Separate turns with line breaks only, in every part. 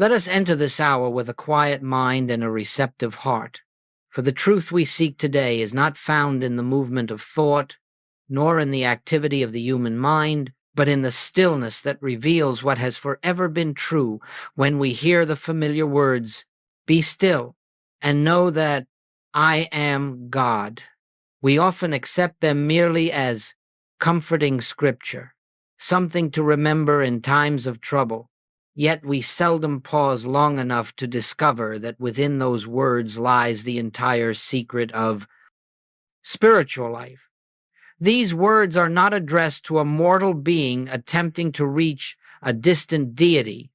Let us enter this hour with a quiet mind and a receptive heart, for the truth we seek today is not found in the movement of thought, nor in the activity of the human mind, but in the stillness that reveals what has forever been true when we hear the familiar words, "Be still, and know that I am God." We often accept them merely as comforting scripture, something to remember in times of trouble. Yet we seldom pause long enough to discover that within those words lies the entire secret of spiritual life. These words are not addressed to a mortal being attempting to reach a distant deity.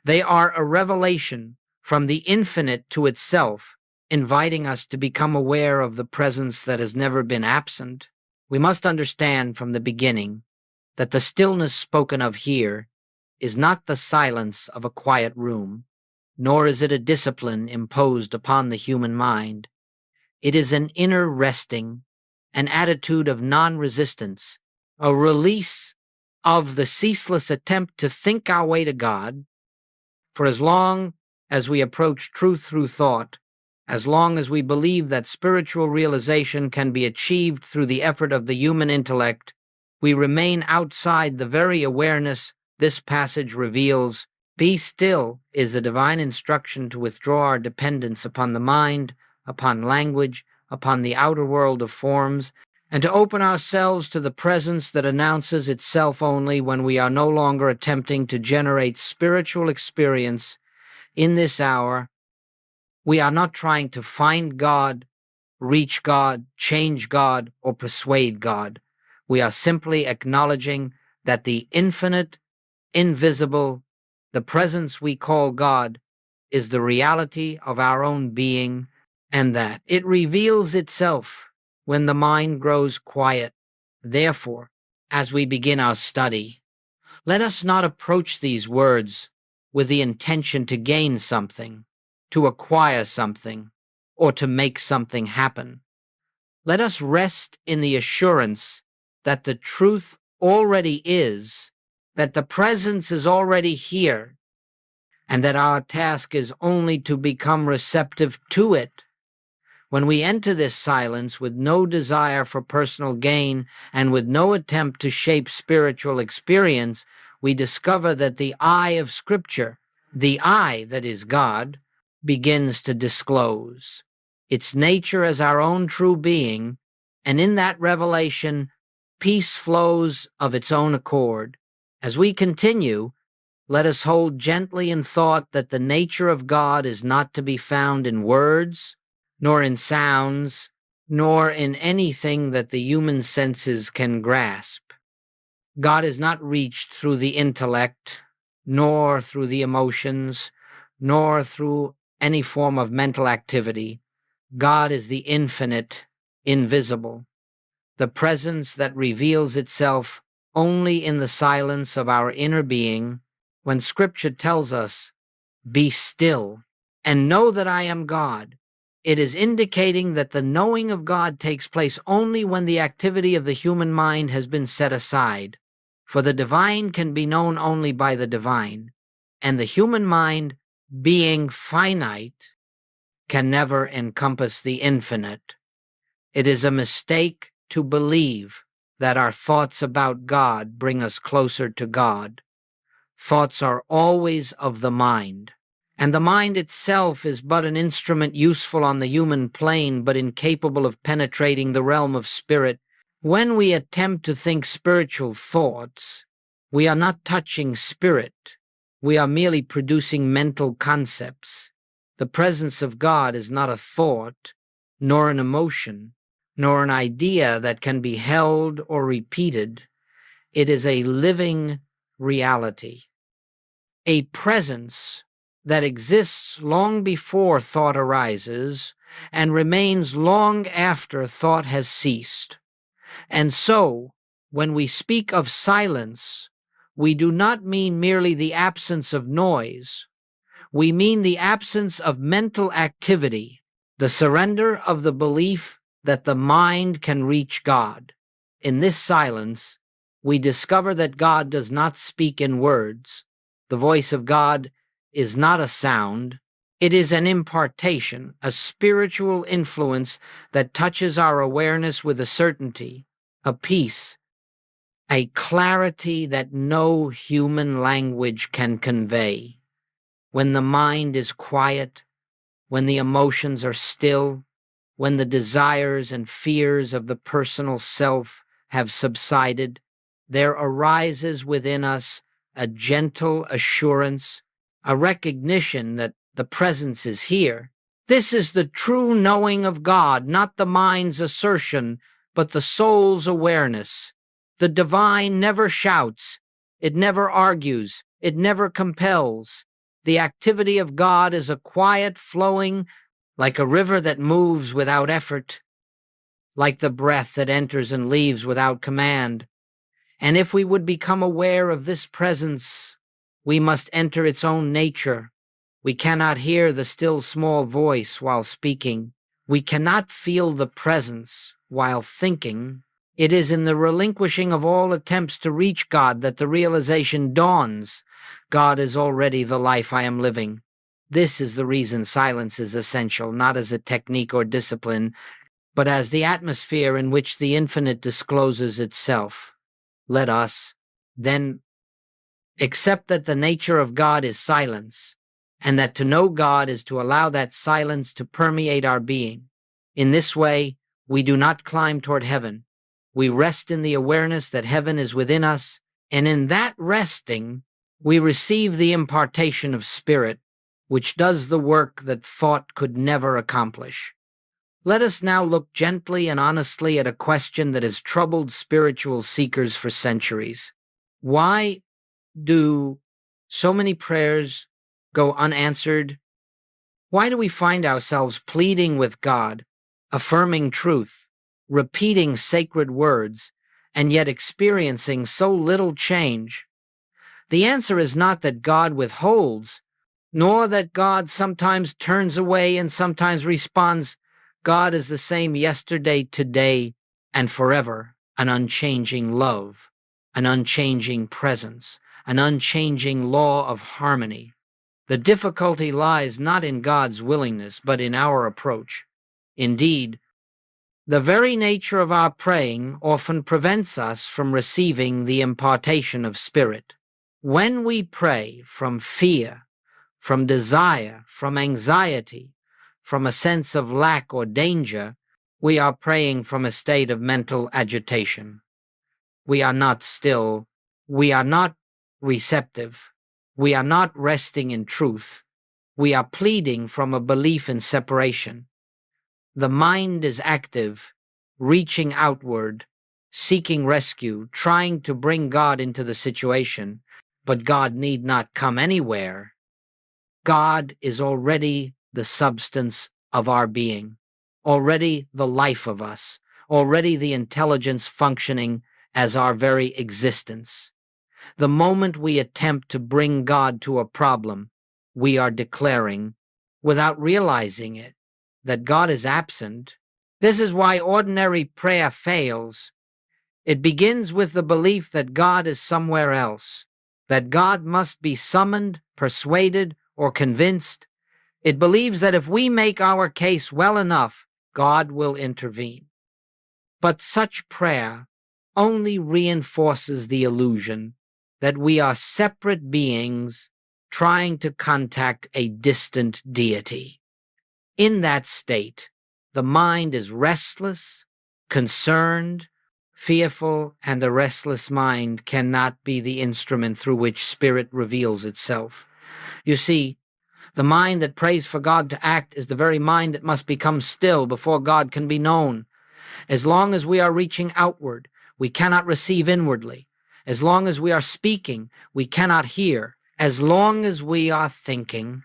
They are a revelation from the infinite to itself, inviting us to become aware of the presence that has never been absent. We must understand from the beginning that the stillness spoken of here is not the silence of a quiet room, nor is it a discipline imposed upon the human mind. It is an inner resting, an attitude of non-resistance, a release of the ceaseless attempt to think our way to God. For as long as we approach truth through thought, as long as we believe that spiritual realization can be achieved through the effort of the human intellect, we remain outside the very awareness this passage reveals. Be still is the divine instruction to withdraw our dependence upon the mind, upon language, upon the outer world of forms, and to open ourselves to the presence that announces itself only when we are no longer attempting to generate spiritual experience. In this hour, we are not trying to find God, reach God, change God, or persuade God. We are simply acknowledging that the infinite, invisible, the presence we call God, is the reality of our own being, and that it reveals itself when the mind grows quiet. Therefore, as we begin our study, let us not approach these words with the intention to gain something, to acquire something, or to make something happen. Let us rest in the assurance that the truth already is, that the presence is already here, and that our task is only to become receptive to it. When we enter this silence with no desire for personal gain and with no attempt to shape spiritual experience, we discover that the eye of Scripture, the eye that is God, begins to disclose its nature as our own true being, and in that revelation, peace flows of its own accord. As we continue, let us hold gently in thought that the nature of God is not to be found in words, nor in sounds, nor in anything that the human senses can grasp. God is not reached through the intellect, nor through the emotions, nor through any form of mental activity. God is the infinite, invisible, the presence that reveals itself only in the silence of our inner being. When Scripture tells us, "Be still, and know that I am God," it is indicating that the knowing of God takes place only when the activity of the human mind has been set aside. For the divine can be known only by the divine, and the human mind, being finite, can never encompass the infinite. It is a mistake to believe that our thoughts about God bring us closer to God. Thoughts are always of the mind, and the mind itself is but an instrument useful on the human plane but incapable of penetrating the realm of spirit. When we attempt to think spiritual thoughts, we are not touching spirit. We are merely producing mental concepts. The presence of God is not a thought, nor an emotion, nor an idea that can be held or repeated. It is a living reality, a presence that exists long before thought arises and remains long after thought has ceased. And so, when we speak of silence, we do not mean merely the absence of noise. We mean the absence of mental activity, the surrender of the belief that the mind can reach God. In this silence, we discover that God does not speak in words. The voice of God is not a sound. It is an impartation, a spiritual influence that touches our awareness with a certainty, a peace, a clarity that no human language can convey. When the mind is quiet, when the emotions are still, when the desires and fears of the personal self have subsided, there arises within us a gentle assurance, a recognition that the presence is here. This is the true knowing of God, not the mind's assertion, but the soul's awareness. The divine never shouts, it never argues, it never compels. The activity of God is a quiet flowing, like a river that moves without effort, like the breath that enters and leaves without command. And if we would become aware of this presence, we must enter its own nature. We cannot hear the still small voice while speaking. We cannot feel the presence while thinking. It is in the relinquishing of all attempts to reach God that the realization dawns. God is already the life I am living. This is the reason silence is essential, not as a technique or discipline, but as the atmosphere in which the infinite discloses itself. Let us, then, accept that the nature of God is silence, and that to know God is to allow that silence to permeate our being. In this way, we do not climb toward heaven. We rest in the awareness that heaven is within us, and in that resting, we receive the impartation of spirit, which does the work that thought could never accomplish. Let us now look gently and honestly at a question that has troubled spiritual seekers for centuries. Why do so many prayers go unanswered? Why do we find ourselves pleading with God, affirming truth, repeating sacred words, and yet experiencing so little change? The answer is not that God withholds, nor that God sometimes turns away and sometimes responds. God is the same yesterday, today, and forever, an unchanging love, an unchanging presence, an unchanging law of harmony. The difficulty lies not in God's willingness, but in our approach. Indeed, the very nature of our praying often prevents us from receiving the impartation of spirit. When we pray from fear, from desire, from anxiety, from a sense of lack or danger, we are praying from a state of mental agitation. We are not still. We are not receptive. We are not resting in truth. We are pleading from a belief in separation. The mind is active, reaching outward, seeking rescue, trying to bring God into the situation, but God need not come anywhere. God is already the substance of our being, already the life of us, already the intelligence functioning as our very existence. The moment we attempt to bring God to a problem, we are declaring, without realizing it, that God is absent. This is why ordinary prayer fails. It begins with the belief that God is somewhere else, that God must be summoned, persuaded, or convinced. It believes that if we make our case well enough, God will intervene. But such prayer only reinforces the illusion that we are separate beings trying to contact a distant deity. In that state, the mind is restless, concerned, fearful, and the restless mind cannot be the instrument through which spirit reveals itself. You see, the mind that prays for God to act is the very mind that must become still before God can be known. As long as we are reaching outward, we cannot receive inwardly. As long as we are speaking, we cannot hear. As long as we are thinking,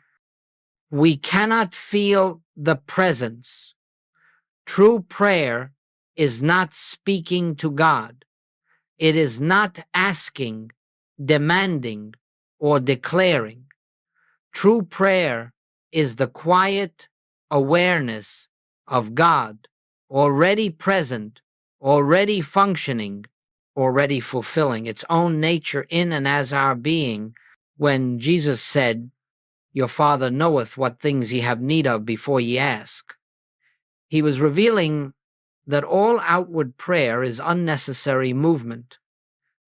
we cannot feel the presence. True prayer is not speaking to God. It is not asking, demanding, or declaring. True prayer is the quiet awareness of God, already present, already functioning, already fulfilling its own nature in and as our being. When Jesus said, Your Father knoweth what things ye have need of before ye ask. He was revealing that all outward prayer is unnecessary movement.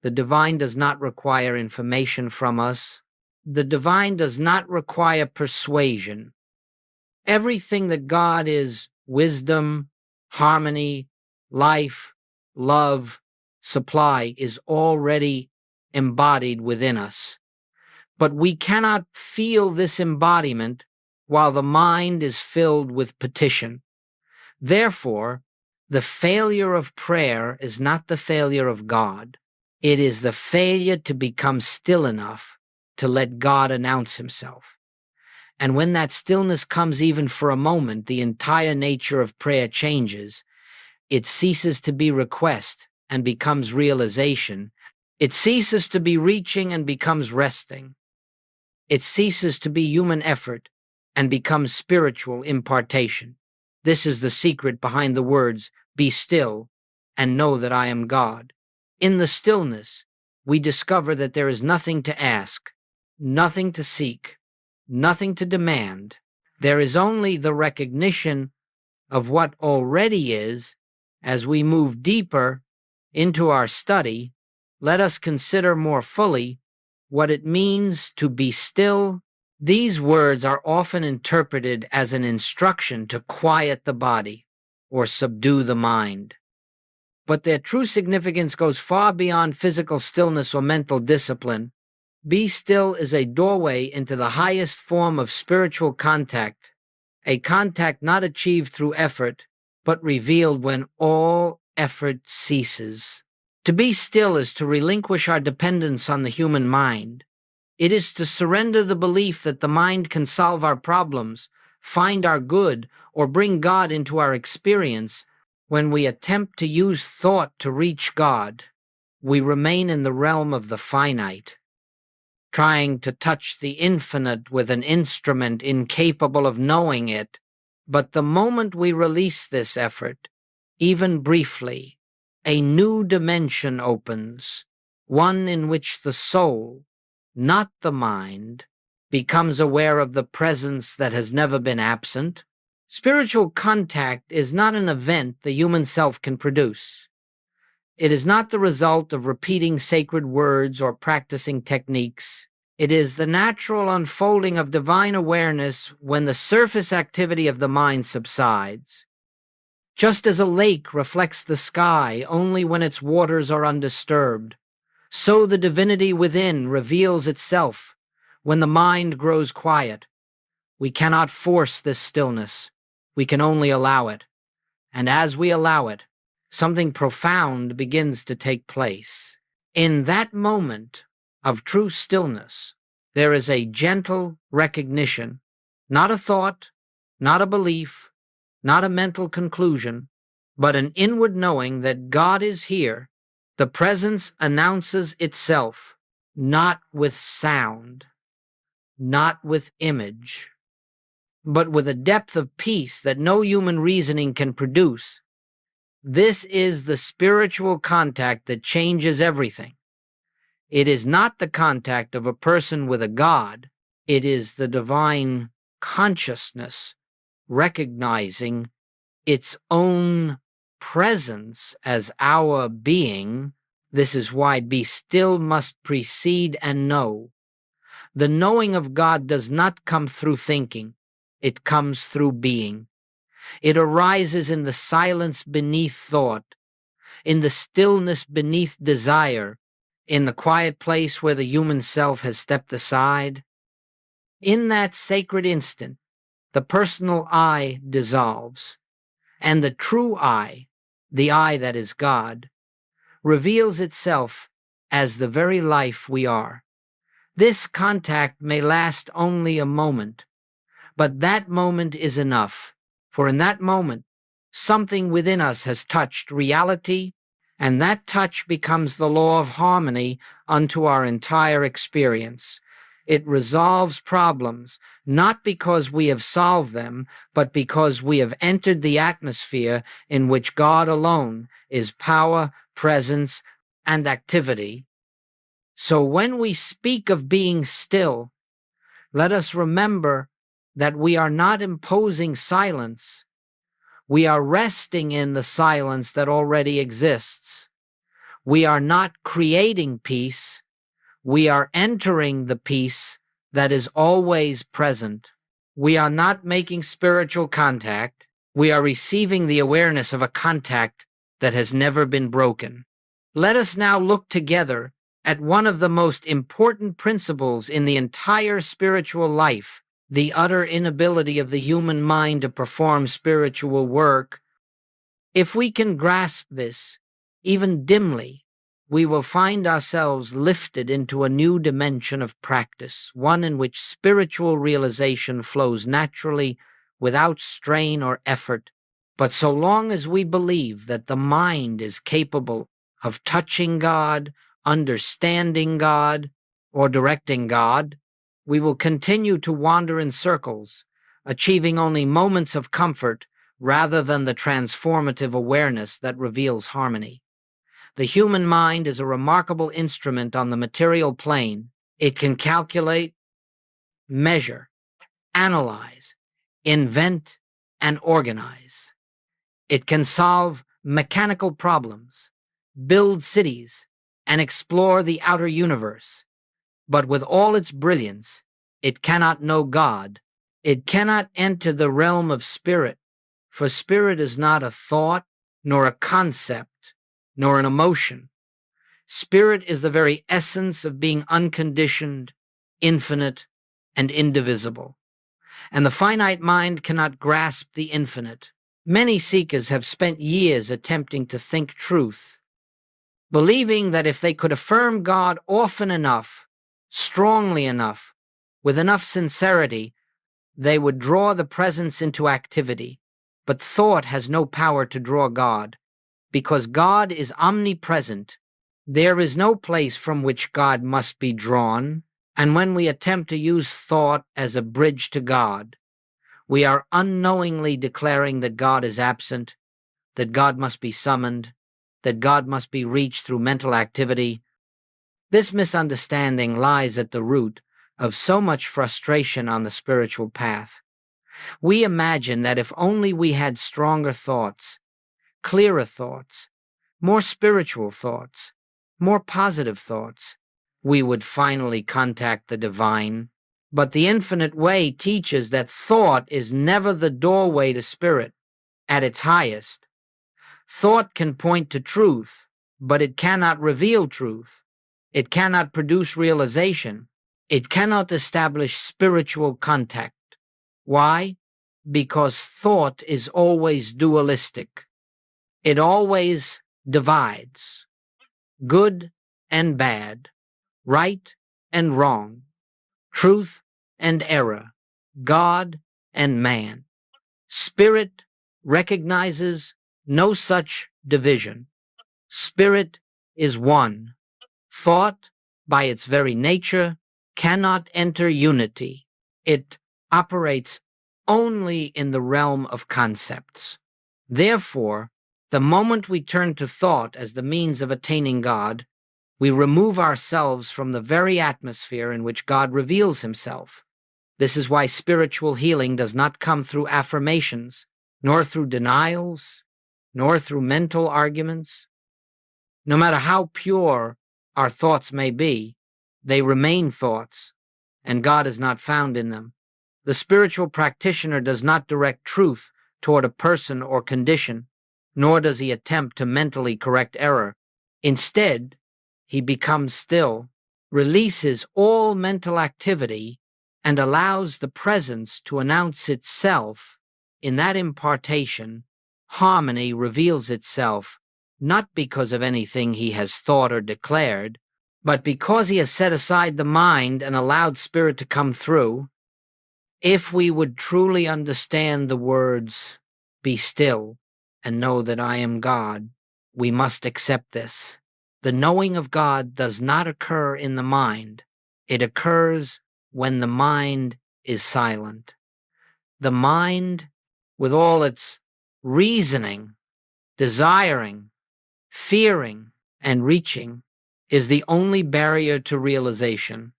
The divine does not require information from us. The divine does not require persuasion. Everything that God is, wisdom, harmony, life, love, supply, is already embodied within us. But we cannot feel this embodiment while the mind is filled with petition. Therefore, the failure of prayer is not the failure of God. It is the failure to become still enough to let God announce himself. And when that stillness comes even for a moment, the entire nature of prayer changes. It ceases to be request and becomes realization. It ceases to be reaching and becomes resting. It ceases to be human effort and becomes spiritual impartation. This is the secret behind the words, "Be still and know that I am God." In the stillness, we discover that there is nothing to ask, nothing to seek, nothing to demand. There is only the recognition of what already is. As we move deeper into our study, let us consider more fully what it means to be still. These words are often interpreted as an instruction to quiet the body or subdue the mind. But their true significance goes far beyond physical stillness or mental discipline. Be still is a doorway into the highest form of spiritual contact, a contact not achieved through effort, but revealed when all effort ceases. To be still is to relinquish our dependence on the human mind. It is to surrender the belief that the mind can solve our problems, find our good, or bring God into our experience. When we attempt to use thought to reach God, we remain in the realm of the finite, trying to touch the infinite with an instrument incapable of knowing it. But the moment we release this effort, even briefly, a new dimension opens, one in which the soul, not the mind, becomes aware of the presence that has never been absent. Spiritual contact is not an event the human self can produce. It is not the result of repeating sacred words or practicing techniques. It is the natural unfolding of divine awareness when the surface activity of the mind subsides. Just as a lake reflects the sky only when its waters are undisturbed, so the divinity within reveals itself when the mind grows quiet. We cannot force this stillness. We can only allow it. And as we allow it, something profound begins to take place. In that moment of true stillness, there is a gentle recognition, not a thought, not a belief, not a mental conclusion, but an inward knowing that God is here. The presence announces itself, not with sound, not with image, but with a depth of peace that no human reasoning can produce. This is the spiritual contact that changes everything. It is not the contact of a person with a God. It is the divine consciousness recognizing its own presence as our being. This is why be still must precede and know. The knowing of God does not come through thinking. It comes through being. It arises in the silence beneath thought, in the stillness beneath desire, in the quiet place where the human self has stepped aside. In that sacred instant, the personal I dissolves, and the true I, the I that is God, reveals itself as the very life we are. This contact may last only a moment, but that moment is enough, for in that moment, something within us has touched reality, and that touch becomes the law of harmony unto our entire experience. It resolves problems, not because we have solved them, but because we have entered the atmosphere in which God alone is power, presence, and activity. So when we speak of being still, Let us remember that we are not imposing silence. We are resting in the silence that already exists. We are not creating peace. We are entering the peace that is always present. We are not making spiritual contact. We are receiving the awareness of a contact that has never been broken. Let us now look together at one of the most important principles in the entire spiritual life, the utter inability of the human mind to perform spiritual work. If we can grasp this, even dimly, we will find ourselves lifted into a new dimension of practice, one in which spiritual realization flows naturally without strain or effort. But so long as we believe that the mind is capable of touching God, understanding God, or directing God, we will continue to wander in circles, achieving only moments of comfort rather than the transformative awareness that reveals harmony. The human mind is a remarkable instrument on the material plane. It can calculate, measure, analyze, invent, and organize. It can solve mechanical problems, build cities, and explore the outer universe. But with all its brilliance, it cannot know God. It cannot enter the realm of spirit, for spirit is not a thought, nor a concept, nor an emotion. Spirit is the very essence of being unconditioned, infinite, and indivisible. And the finite mind cannot grasp the infinite. Many seekers have spent years attempting to think truth, believing that if they could affirm God often enough, strongly enough, with enough sincerity, they would draw the presence into activity. But thought has no power to draw God, because God is omnipresent. There is no place from which God must be drawn, and when we attempt to use thought as a bridge to God, we are unknowingly declaring that God is absent, that God must be summoned, that God must be reached through mental activity. This misunderstanding lies at the root of so much frustration on the spiritual path. We imagine that if only we had stronger thoughts, clearer thoughts, more spiritual thoughts, more positive thoughts, we would finally contact the divine. But the infinite way teaches that thought is never the doorway to spirit. At its highest, thought can point to truth, but it cannot reveal truth. It cannot produce realization. It cannot establish spiritual contact. Why? Because thought is always dualistic. It always divides good and bad, right and wrong, truth and error, God and man. Spirit recognizes no such division. Spirit is one. Thought, by its very nature, cannot enter unity. It operates only in the realm of concepts. Therefore, the moment we turn to thought as the means of attaining God, we remove ourselves from the very atmosphere in which God reveals himself. This is why spiritual healing does not come through affirmations, nor through denials, nor through mental arguments. No matter how pure our thoughts may be, they remain thoughts, and God is not found in them. The spiritual practitioner does not direct truth toward a person or condition, nor does he attempt to mentally correct error. Instead, he becomes still, releases all mental activity, and allows the presence to announce itself. In that impartation, harmony reveals itself, not because of anything he has thought or declared, but because he has set aside the mind and allowed spirit to come through. If we would truly understand the words, "Be still and know that I am God," we must accept this. The knowing of God does not occur in the mind. It occurs when the mind is silent. The mind, with all its reasoning, desiring, fearing, and reaching, is the only barrier to realization.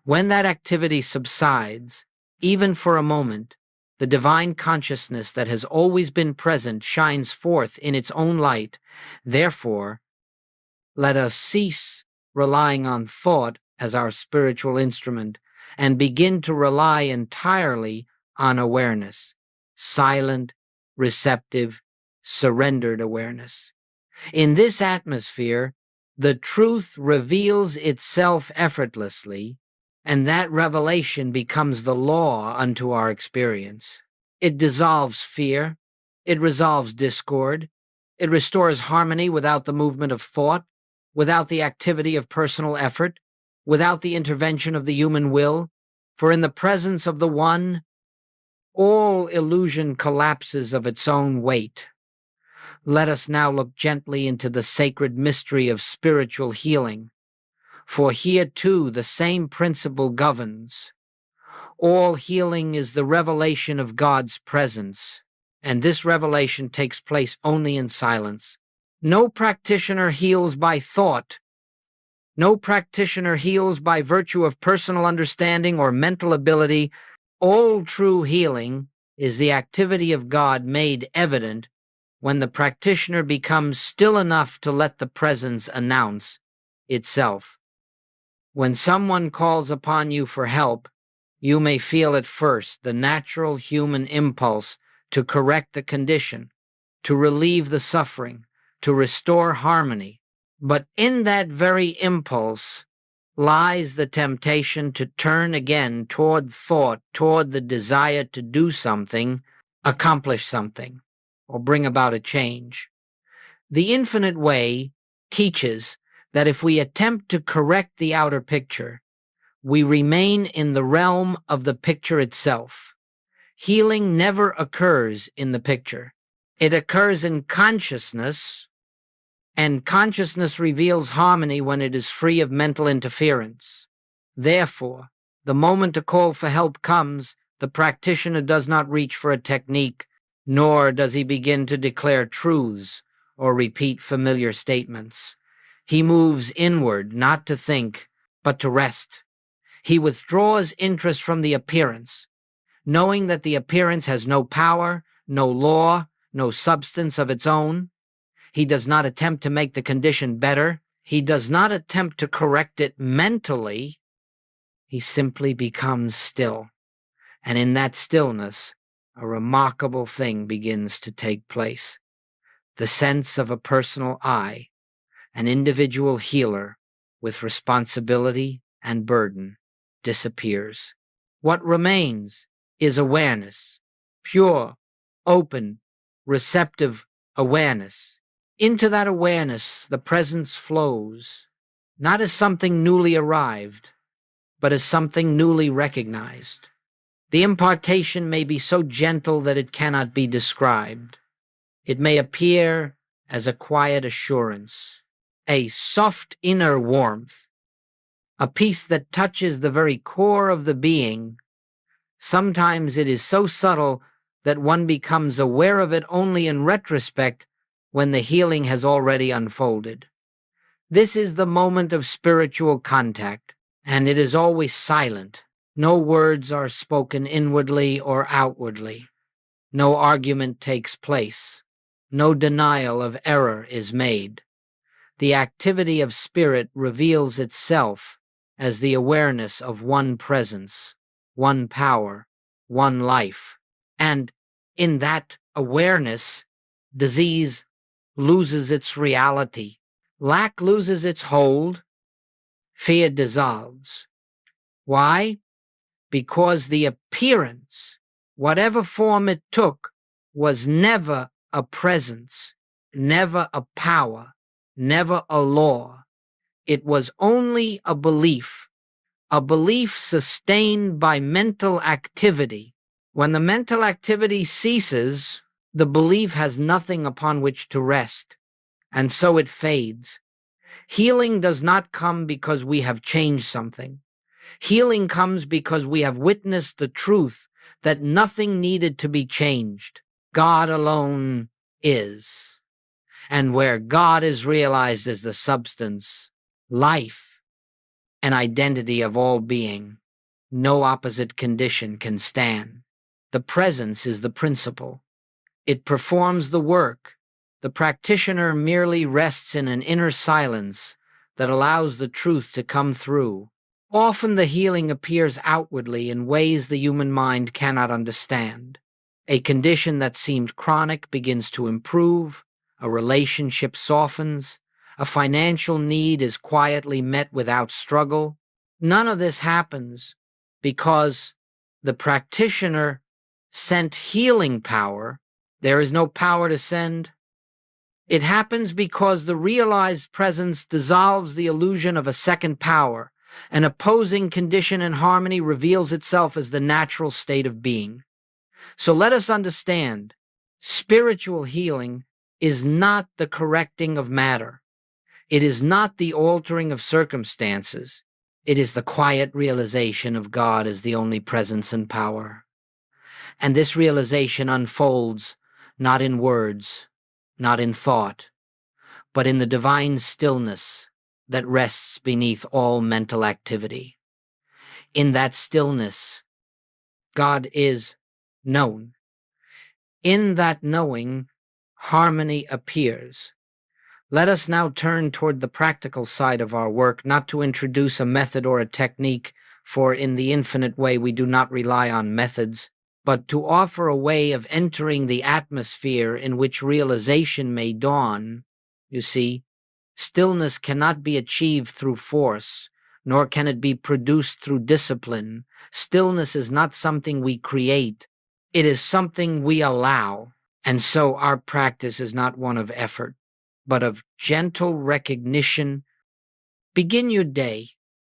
When that activity subsides, even for a moment, the divine consciousness that has always been present shines forth in its own light. Therefore, let us cease relying on thought as our spiritual instrument and begin to rely entirely on awareness, silent, receptive, surrendered awareness. In this atmosphere, the truth reveals itself effortlessly, and that revelation becomes the law unto our experience. It dissolves fear, it resolves discord, it restores harmony without the movement of thought, without the activity of personal effort, without the intervention of the human will, for in the presence of the One, all illusion collapses of its own weight. Let us now look gently into the sacred mystery of spiritual healing, for here too the same principle governs. All healing is the revelation of God's presence, and this revelation takes place only in silence. No practitioner heals by thought. No practitioner heals by virtue of personal understanding or mental ability. All true healing is the activity of God made evident when the practitioner becomes still enough to let the presence announce itself. When someone calls upon you for help, you may feel at first the natural human impulse to correct the condition, to relieve the suffering, to restore harmony. But in that very impulse lies the temptation to turn again toward thought, toward the desire to do something, accomplish something, or bring about a change. The infinite way teaches that if we attempt to correct the outer picture, we remain in the realm of the picture itself. Healing never occurs in the picture. It occurs in consciousness, and consciousness reveals harmony when it is free of mental interference. Therefore, the moment a call for help comes, the practitioner does not reach for a technique, nor does he begin to declare truths or repeat familiar statements. He moves inward, not to think, but to rest. He withdraws interest from the appearance, knowing that the appearance has no power, no law, no substance of its own. He does not attempt to make the condition better. He does not attempt to correct it mentally. He simply becomes still. And in that stillness, a remarkable thing begins to take place. The sense of a personal I, an individual healer with responsibility and burden, disappears. What remains is awareness, pure, open, receptive awareness. Into that awareness, the presence flows, not as something newly arrived, but as something newly recognized. The impartation may be so gentle that it cannot be described. It may appear as a quiet assurance, a soft inner warmth, a peace that touches the very core of the being. Sometimes it is so subtle that one becomes aware of it only in retrospect when the healing has already unfolded. This is the moment of spiritual contact, and it is always silent. No words are spoken inwardly or outwardly. No argument takes place. No denial of error is made. The activity of spirit reveals itself as the awareness of one presence, one power, one life. And in that awareness, disease loses its reality. Lack loses its hold. Fear dissolves. Why? Because the appearance, whatever form it took, was never a presence, never a power, never a law. It was only a belief sustained by mental activity. When the mental activity ceases, the belief has nothing upon which to rest, and so it fades. Healing does not come because we have changed something. Healing comes because we have witnessed the truth that nothing needed to be changed. God alone is. And where God is realized as the substance, life an identity of all being. No opposite condition can stand. The presence is the principle. It performs the work. The practitioner merely rests in an inner silence that allows the truth to come through. Often the healing appears outwardly in ways the human mind cannot understand. A condition that seemed chronic begins to improve, a relationship softens, a financial need is quietly met without struggle. None of this happens because the practitioner sent healing power. There is no power to send. It happens because the realized presence dissolves the illusion of a second power. An opposing condition in harmony reveals itself as the natural state of being. So let us understand, spiritual healing is not the correcting of matter. It is not the altering of circumstances. It is the quiet realization of God as the only presence and power. And this realization unfolds not in words, not in thought, but in the divine stillness that rests beneath all mental activity. In that stillness, God is known. In that knowing, harmony appears. Let us now turn toward the practical side of our work, not to introduce a method or a technique, for in the infinite way we do not rely on methods, but to offer a way of entering the atmosphere in which realization may dawn. You see, stillness cannot be achieved through force, nor can it be produced through discipline. Stillness is not something we create. It is something we allow. And so our practice is not one of effort, but of gentle recognition. Begin your day,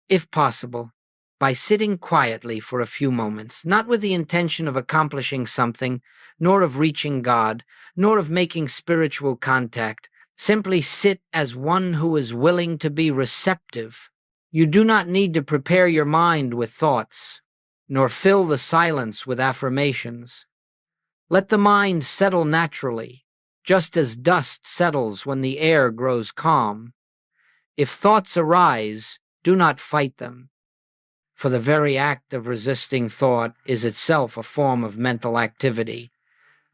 if possible, by sitting quietly for a few moments, not with the intention of accomplishing something, nor of reaching God, nor of making spiritual contact. Simply sit as one who is willing to be receptive. You do not need to prepare your mind with thoughts, nor fill the silence with affirmations. Let the mind settle naturally, just as dust settles when the air grows calm. If thoughts arise, do not fight them, for the very act of resisting thought is itself a form of mental activity.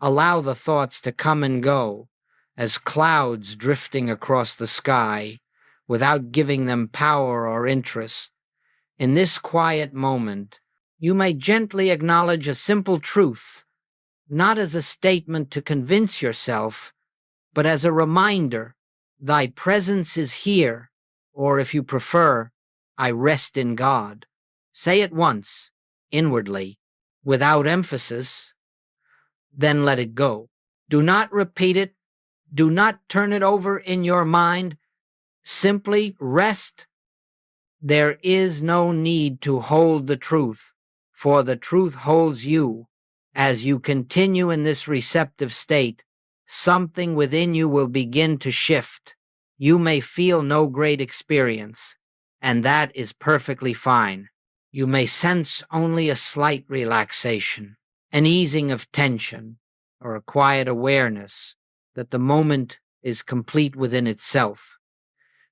Allow the thoughts to come and go, as clouds drifting across the sky, without giving them power or interest. In this quiet moment, you may gently acknowledge a simple truth, not as a statement to convince yourself, but as a reminder, thy presence is here, or if you prefer, I rest in God. Say it once, inwardly, without emphasis, then let it go. Do not repeat it. Do not turn it over in your mind. Simply rest. There is no need to hold the truth, for the truth holds you. As you continue in this receptive state, something within you will begin to shift. You may feel no great experience, and that is perfectly fine. You may sense only a slight relaxation, an easing of tension, or a quiet awareness that the moment is complete within itself.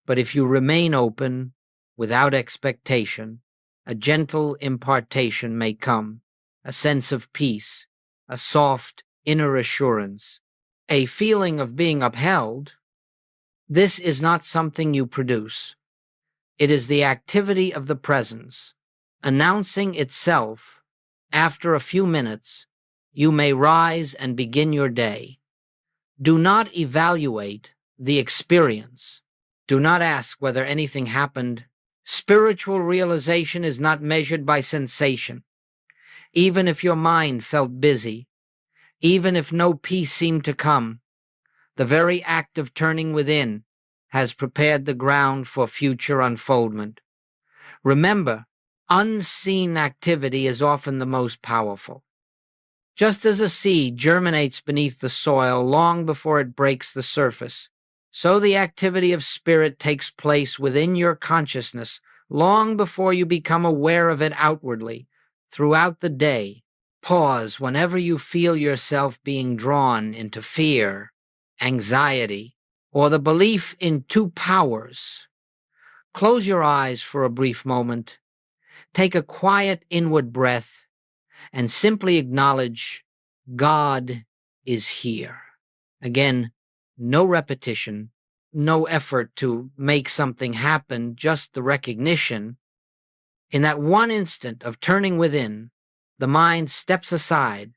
But if you remain open, without expectation, a gentle impartation may come, a sense of peace, a soft inner assurance, a feeling of being upheld. This is not something you produce. It is the activity of the presence, announcing itself. After a few minutes, you may rise and begin your day. Do not evaluate the experience. Do not ask whether anything happened. Spiritual realization is not measured by sensation. Even if your mind felt busy, even if no peace seemed to come, the very act of turning within has prepared the ground for future unfoldment. Remember, unseen activity is often the most powerful. Just as a seed germinates beneath the soil long before it breaks the surface, so the activity of spirit takes place within your consciousness long before you become aware of it outwardly. Throughout the day, pause whenever you feel yourself being drawn into fear, anxiety, or the belief in two powers. Close your eyes for a brief moment. Take a quiet inward breath and simply acknowledge God is here. Again, no repetition, no effort to make something happen, just the recognition. In that one instant of turning within, the mind steps aside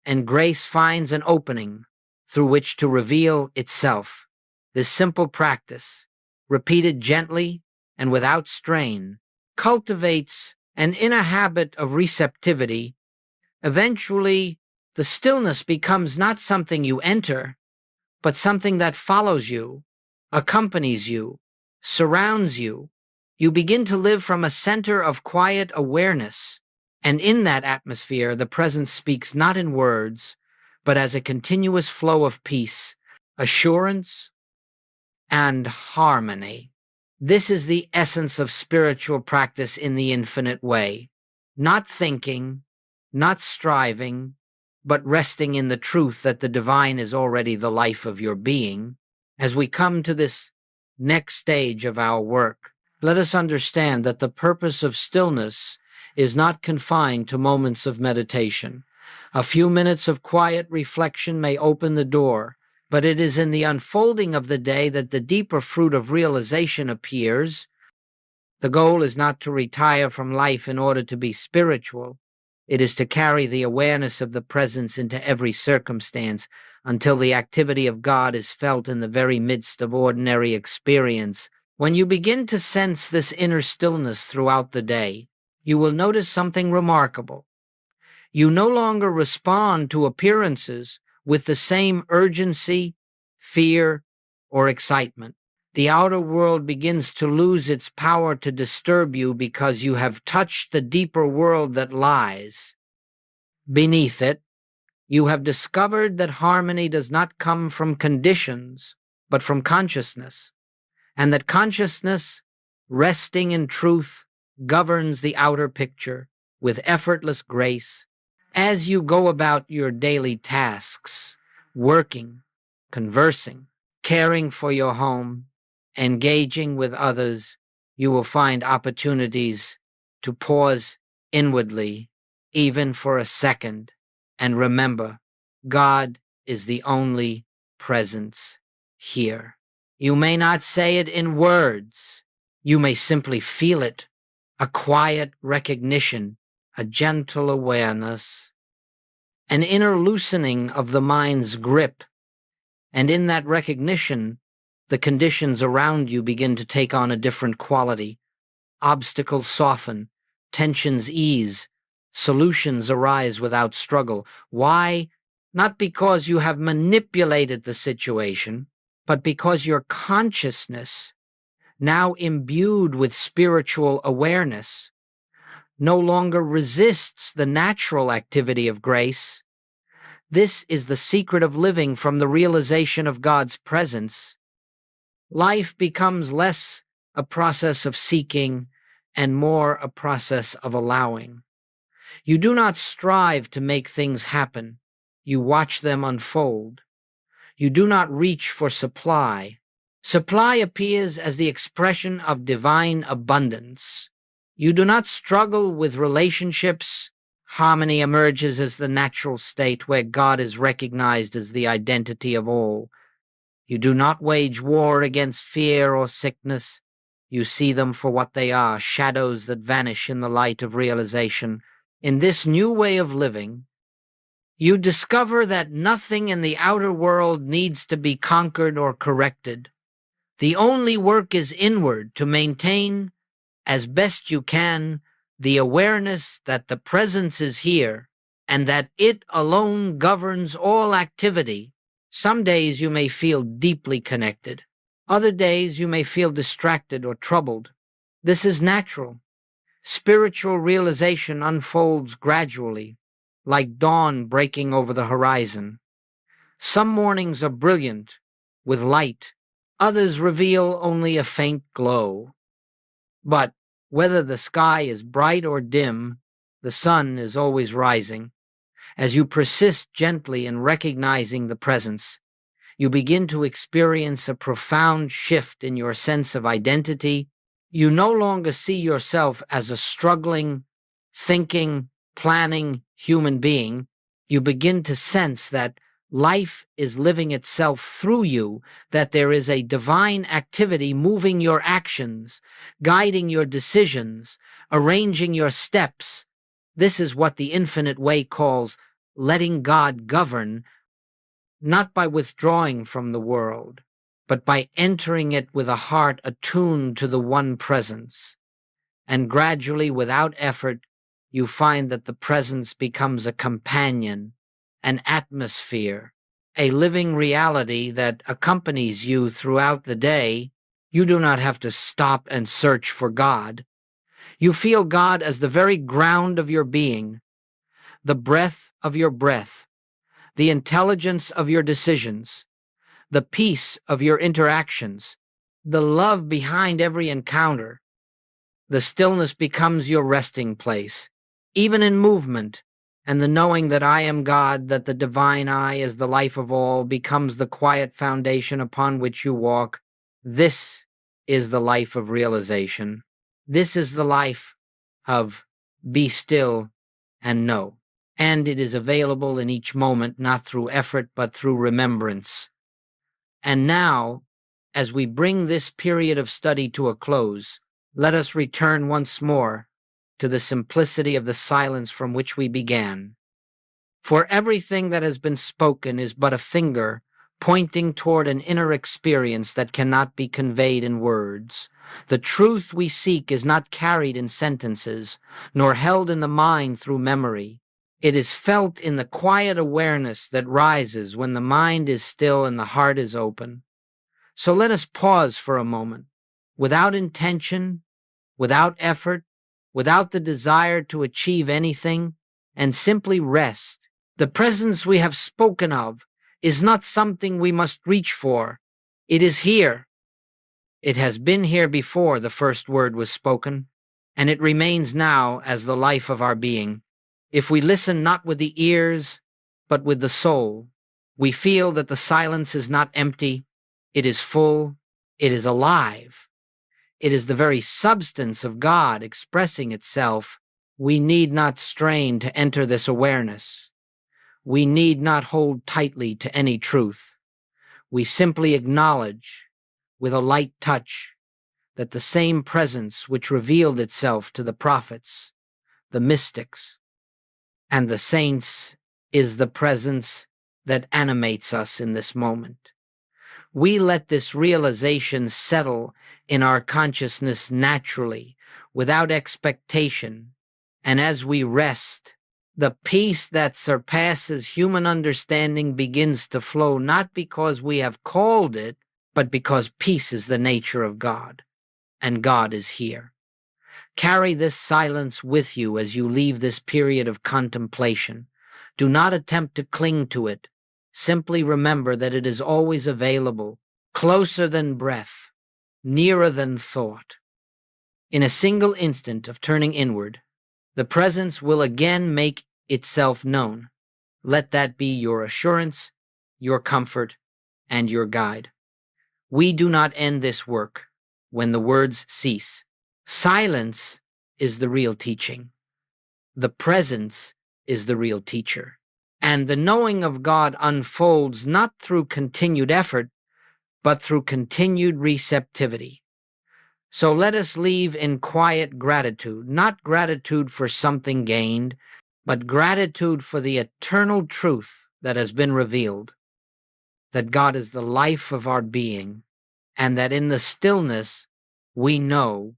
and grace finds an opening through which to reveal itself. This simple practice, repeated gently and without strain, cultivates an inner habit of receptivity. Eventually, the stillness becomes not something you enter, but something that follows you, accompanies you, surrounds you. You begin to live from a center of quiet awareness, and in that atmosphere, the presence speaks not in words, but as a continuous flow of peace, assurance, and harmony. This is the essence of spiritual practice in the infinite way. Not thinking, not striving, but resting in the truth that the divine is already the life of your being. As we come to this next stage of our work, let us understand that the purpose of stillness is not confined to moments of meditation. A few minutes of quiet reflection may open the door, but it is in the unfolding of the day that the deeper fruit of realization appears. The goal is not to retire from life in order to be spiritual. It is to carry the awareness of the presence into every circumstance until the activity of God is felt in the very midst of ordinary experience. When you begin to sense this inner stillness throughout the day, you will notice something remarkable. You no longer respond to appearances with the same urgency, fear, or excitement. The outer world begins to lose its power to disturb you because you have touched the deeper world that lies beneath it. You have discovered that harmony does not come from conditions, but from consciousness, and that consciousness, resting in truth, governs the outer picture with effortless grace. As you go about your daily tasks, working, conversing, caring for your home, engaging with others, you will find opportunities to pause inwardly, even for a second, and remember, God is the only presence here. You may not say it in words. You may simply feel it, a quiet recognition, a gentle awareness, an inner loosening of the mind's grip. And in that recognition, the conditions around you begin to take on a different quality. Obstacles soften, tensions ease, solutions arise without struggle. Why? Not because you have manipulated the situation, but because your consciousness, now imbued with spiritual awareness, no longer resists the natural activity of grace. This is the secret of living from the realization of God's presence. Life becomes less a process of seeking and more a process of allowing. You do not strive to make things happen. You watch them unfold. You do not reach for supply. Supply appears as the expression of divine abundance. You do not struggle with relationships. Harmony emerges as the natural state where God is recognized as the identity of all. You do not wage war against fear or sickness. You see them for what they are, shadows that vanish in the light of realization. In this new way of living, you discover that nothing in the outer world needs to be conquered or corrected. The only work is inward, to maintain, as best you can, the awareness that the presence is here and that it alone governs all activity. Some days you may feel deeply connected. Other days you may feel distracted or troubled. This is natural. Spiritual realization unfolds gradually, like dawn breaking over the horizon. Some mornings are brilliant, with light. Others reveal only a faint glow. But whether the sky is bright or dim, the sun is always rising. As you persist gently in recognizing the presence, you begin to experience a profound shift in your sense of identity You no longer see yourself as a struggling, thinking, planning human being. You begin to sense that life is living itself through you, that there is a divine activity moving your actions, guiding your decisions, arranging your steps. This is what the Infinite Way calls letting God govern, not by withdrawing from the world, but by entering it with a heart attuned to the one presence. And gradually, without effort, you find that the presence becomes a companion, an atmosphere, a living reality that accompanies you throughout the day. You do not have to stop and search for God. You feel God as the very ground of your being, the breath of your breath, the intelligence of your decisions, the peace of your interactions, the love behind every encounter. The stillness becomes your resting place, even in movement, and the knowing that I am God, that the divine I is the life of all, becomes the quiet foundation upon which you walk. This is the life of realization. This is the life of be still and know. And it is available in each moment, not through effort, but through remembrance. And now, as we bring this period of study to a close, let us return once more to the simplicity of the silence from which we began. For everything that has been spoken is but a finger pointing toward an inner experience that cannot be conveyed in words. The truth we seek is not carried in sentences, nor held in the mind through memory. It is felt in the quiet awareness that rises when the mind is still and the heart is open. So let us pause for a moment, without intention, without effort, without the desire to achieve anything, and simply rest. The presence we have spoken of is not something we must reach for. It is here. It has been here before the first word was spoken, and it remains now as the life of our being. If we listen not with the ears, but with the soul, we feel that the silence is not empty, it is full, it is alive. It is the very substance of God expressing itself. We need not strain to enter this awareness. We need not hold tightly to any truth. We simply acknowledge, with a light touch, that the same presence which revealed itself to the prophets, the mystics, and the saints is the presence that animates us in this moment. We let this realization settle in our consciousness naturally, without expectation, and as we rest, the peace that surpasses human understanding begins to flow, not because we have called it, but because peace is the nature of God, and God is here. Carry this silence with you as you leave this period of contemplation. Do not attempt to cling to it. Simply remember that it is always available, closer than breath, nearer than thought. In a single instant of turning inward, the presence will again make itself known. Let that be your assurance, your comfort, and your guide. We do not end this work when the words cease. Silence is the real teaching. The presence is the real teacher. And the knowing of God unfolds not through continued effort, but through continued receptivity. So let us leave in quiet gratitude, not gratitude for something gained, but gratitude for the eternal truth that has been revealed, that God is the life of our being, and that in the stillness we know